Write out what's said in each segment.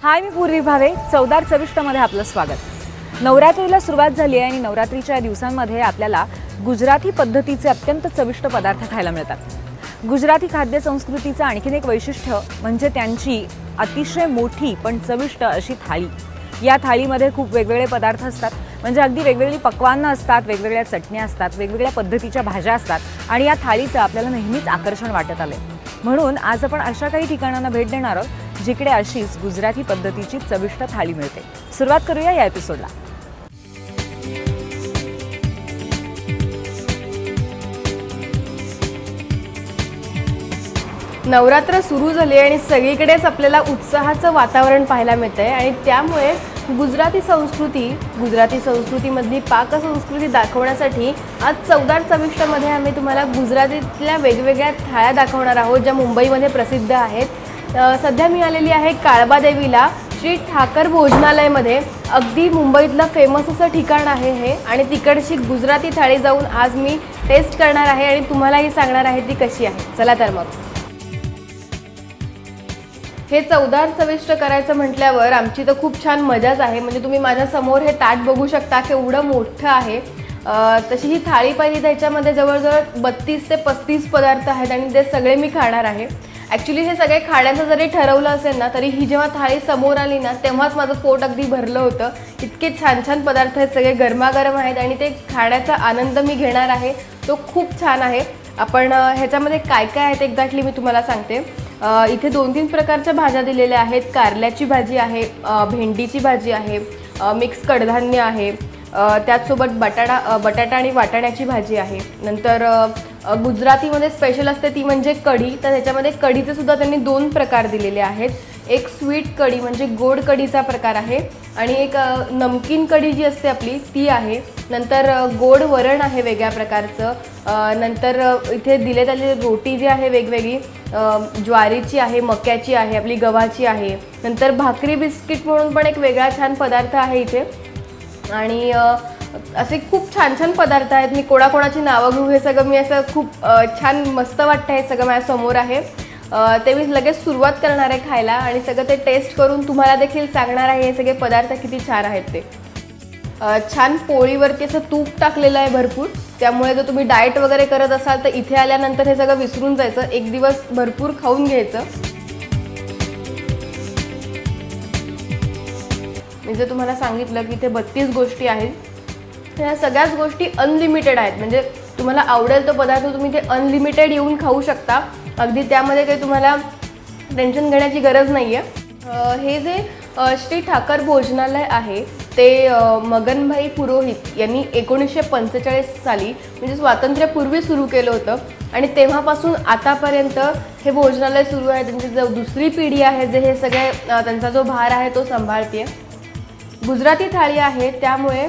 हाय, मी पूर्वी भावे. चवदार चविष्टमध्ये आपलं स्वागत. नवरात्रीला सुरुवात झाली आहे आणि नवरात्रीच्या दिवसांमध्ये आपल्याला गुजराती पद्धतीचे अत्यंत चविष्ट पदार्थ खायला मिळतात. गुजराती खाद्य संस्कृतीचं आणखीन एक वैशिष्ट्य म्हणजे त्यांची अतिशय मोठी पण चविष्ट अशी थाळी. या थाळीमध्ये खूप वेगवेगळे पदार्थ असतात, म्हणजे अगदी वेगवेगळी पक्वान्न असतात, वेगवेगळ्या चटण्या असतात, वेगवेगळ्या पद्धतीच्या भाज्या असतात आणि या थाळीचं आपल्याला नेहमीच आकर्षण वाटत आले. म्हणून आज आपण अशा काही ठिकाणांना भेट देणार आहोत जिकडे अशीच गुजराती पद्धतीची चविष्ट थाळी मिळते. सुरुवात करूया या एपिसोडला. नवरात्र सुरू झाली आणि सगळीकडेच आपल्याला उत्साहाचं वातावरण पाहायला मिळतंय आणि त्यामुळे गुजराती संस्कृतीमधली पाकसंस्कृती दाखवण्यासाठी आज चवदार चविष्टमध्ये आम्ही तुम्हाला गुजरातीतल्या वेगवेगळ्या थाळ्या दाखवणार आहोत, ज्या मुंबईमध्ये प्रसिद्ध आहेत. सध्या मी आलेली आहे काळबादेवीला, श्री ठाकर भोजनालयमध्ये. अगदी मुंबईतलं फेमस असं ठिकाण आहे हे, आणि तिकडची गुजराती थाळी जाऊन आज मी टेस्ट करणार आहे आणि तुम्हालाही सांगणार आहे ती कशी आहे. चला तर मग. हे चवदार चविष्ट करायचं म्हटल्यावर आमची तर खूप छान मजाच आहे. म्हणजे तुम्ही माझ्या समोर हे ताट बघू शकता, केवढं मोठं आहे. तशी ही थाळी पाहिली तर ह्याच्यामध्ये जवळजवळ 32 ते 35 पदार्थ आहेत आणि ते सगळे मी खाणार आहे. ॲक्च्युली हे सगळे खाण्याचं जरी ठरवलं असेल ना, तरी ही जेव्हा थाळी समोर आली ना, तेव्हाच माझं पोट अगदी भरलं होतं. इतके छान छान पदार्थ आहेत, सगळे गरमागरम आहेत आणि ते खाण्याचा आनंद मी घेणार आहे, तो खूप छान आहे. आपण ह्याच्यामध्ये काय काय आहेत एक्झॅक्टली मी तुम्हाला सांगते. इथे 2-3 प्रकारच्या भाज्या दिलेल्या आहेत. कारल्याची भाजी आहे, भेंडीची भाजी आहे, मिक्स कडधान्य आहे, त्याचसोबत बटाटा आणि वाटाण्याची भाजी आहे. नंतर गुजरातीमध्ये स्पेशल असते ती म्हणजे कढी. तर त्याच्यामध्ये कढीचे सुद्धा त्यांनी 2 प्रकार दिलेले आहेत. एक स्वीट कढी म्हणजे गोड कढीचा प्रकार आहे आणि एक नमकीन कढी जी असते आपली ती आहे. नंतर गोड वरण आहे वेगळ्या प्रकारचं. नंतर इथे दिलेत आलेली रोटी जी आहे वेगवेगळी, ज्वारीची आहे, मक्याची आहे, आपली गव्हाची आहे. नंतर भाकरी बिस्किट म्हणून पण एक वेगळा छान पदार्थ आहे इथे. आणि असे खूप छान छान पदार्थ आहेत. मी कोणाकोणाची नावं घेऊ, हे सगळं मी असं खूप छान मस्त वाटतं. हे सगळं माझ्यासमोर आहे, ते मी लगेच सुरुवात करणार आहे खायला आणि सगळं ते टेस्ट करून तुम्हाला देखील सांगणार आहे हे सगळे पदार्थ किती छान आहेत ते. छान पोळीवरती असं तूप टाकलेलं आहे भरपूर, त्यामुळे जर तुम्ही डाएट वगैरे करत असाल तर इथे आल्यानंतर हे सगळं विसरून जायचं, एक दिवस भरपूर खाऊन घ्यायचं. मी जर तुम्हाला सांगितलं की इथे 32 गोष्टी आहेत, ह्या सगळ्याच गोष्टी अनलिमिटेड आहेत. म्हणजे तुम्हाला आवडेल तो पदार्थ तुम्ही ते अनलिमिटेड येऊन खाऊ शकता. अगदी त्यामध्ये काही तुम्हाला टेन्शन घेण्याची गरज नाही आहे. हे जे श्री ठाकर भोजनालय आहे ते मगनभाई पुरोहित यांनी 1945 साली म्हणजे स्वातंत्र्यापूर्वी सुरू केलं होतं आणि तेव्हापासून आतापर्यंत हे भोजनालय सुरू आहे. त्यांची जो दुसरी पिढी आहे जे हे सगळे त्यांचा जो भार आहे तो सांभाळते. गुजराती थाळी आहे त्यामुळे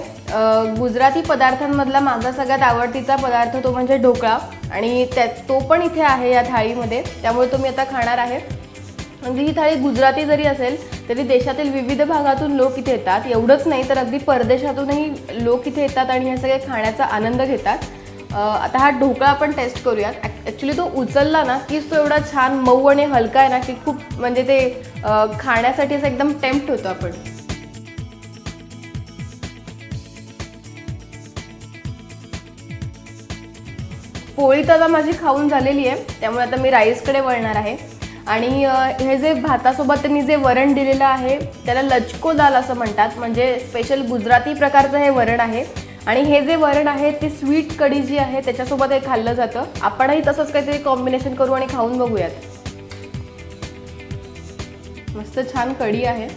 गुजराती पदार्थांमधला माझा सगळ्यात आवडतीचा पदार्थ तो म्हणजे ढोकळा, आणि तो पण इथे आहे या थाळीमध्ये, त्यामुळे तो मी आता खाणार आहे. म्हणजे ही थाळी गुजराती जरी असेल तरी देशातील विविध भागातून लोक इथे येतात. एवढंच नाही तर अगदी परदेशातूनही लोक इथे येतात आणि हे सगळे खाण्याचा आनंद घेतात. आता हा ढोकळा आपण टेस्ट करूयात. ॲक्च्युली तो उचलला ना कीच तो एवढा छान मऊ आणि हलका आहे ना की खूप म्हणजे ते खाण्यासाठी असं एकदम टेम्प्ट होतं आपण. पोळी तर आता माझी खाऊन झालेली आहे, त्यामुळे आता मी राईसकडे वळणार आहे. आणि हे जे भातासोबत त्यांनी जे वरण दिलेलं आहे त्याला लचको दाल असं म्हणतात, म्हणजे स्पेशल गुजराती प्रकारचं हे वरण आहे. आणि हे जे वरण आहे ते स्वीट कढी जी आहे त्याच्यासोबत हे खाल्लं जातं. आपणही तसंच काहीतरी कॉम्बिनेशन करू आणि खाऊन बघूयात. मस्त छान कढी आहे,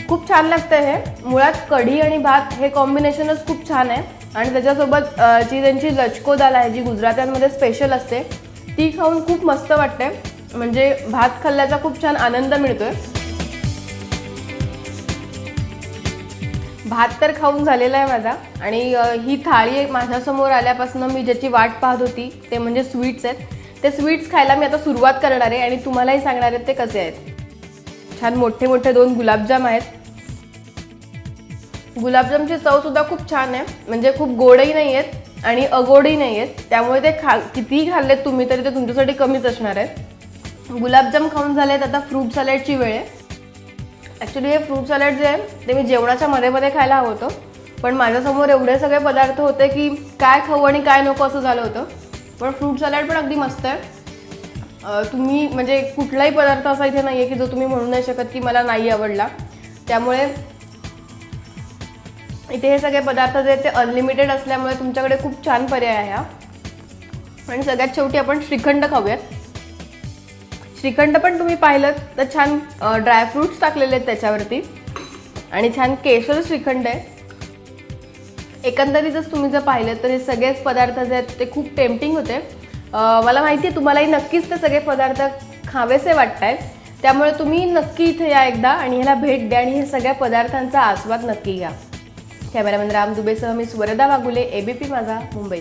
खूप छान लागतं हे. मुळात कढी आणि भात हे कॉम्बिनेशनच खूप छान आहे आणि त्याच्यासोबत जी त्यांची लचको दाल आहे जी गुजरात्यांमध्ये स्पेशल असते ती खाऊन खूप मस्त वाटते. म्हणजे भात खाल्ल्याचा खूप छान आनंद मिळतोय. भात तर खाऊन झालेला आहे माझा आणि ही थाळी माझ्यासमोर आल्यापासून मी ज्याची वाट पाहत होती ते म्हणजे स्वीट्स आहेत. ते स्वीट्स खायला मी आता सुरुवात करणार आहे आणि तुम्हालाही सांगणार आहेत ते कसे आहेत. छान मोठे मोठे 2 गुलाबजाम आहेत. गुलाबजामची चवसुद्धा खूप छान आहे, म्हणजे खूप गोडही नाही आहेत आणि अगोडही नाही आहेत, त्यामुळे ते कितीही खाल्लेत तुम्ही तरी ते तुमच्यासाठी कमीच असणार आहेत. गुलाबजाम खाऊन झालेत, आता फ्रूट सॅलडची वेळ आहे. ॲक्च्युली हे फ्रूट सॅलड जे आहे ते मी जेवणाच्या मध्ये खायला हवं होतं, पण माझ्यासमोर एवढे सगळे पदार्थ होते की काय खाऊ आणि काय नको असं झालं होतं. पण फ्रूट सॅलड पण अगदी मस्त आहे. तुम्ही म्हणजे कुठलाही पदार्थ असा इथे नाही आहे की जो तुम्ही म्हणू नाही शकत की मला नाही आवडला. त्यामुळे इथे हे सगळे पदार्थ जे आहेत ते अनलिमिटेड असल्यामुळे तुमच्याकडे खूप छान पर्याय आहे हा. आणि सगळ्यात शेवटी आपण श्रीखंड खाऊयात. श्रीखंड पण तुम्ही पाहिलं तर छान ड्रायफ्रूट्स टाकलेले आहेत त्याच्यावरती आणि छान केशर श्रीखंड आहे. एकंदरीतच तुम्ही जर पाहिलं तर हे सगळेच पदार्थ जे आहेत ते खूप टेम्पटिंग होते. मला माहिती आहे तुम्हालाही नक्कीच ते सगळे पदार्थ खावेसे वाटत आहेत. त्यामुळे तुम्ही नक्की इथे या एकदा आणि ह्याला भेट द्या आणि हे सगळ्या पदार्थांचा आस्वाद नक्की घ्या. कॅमेरामॅन राम दुबेसह मी स्वरदा वाघुले, ABP माझा, मुंबई.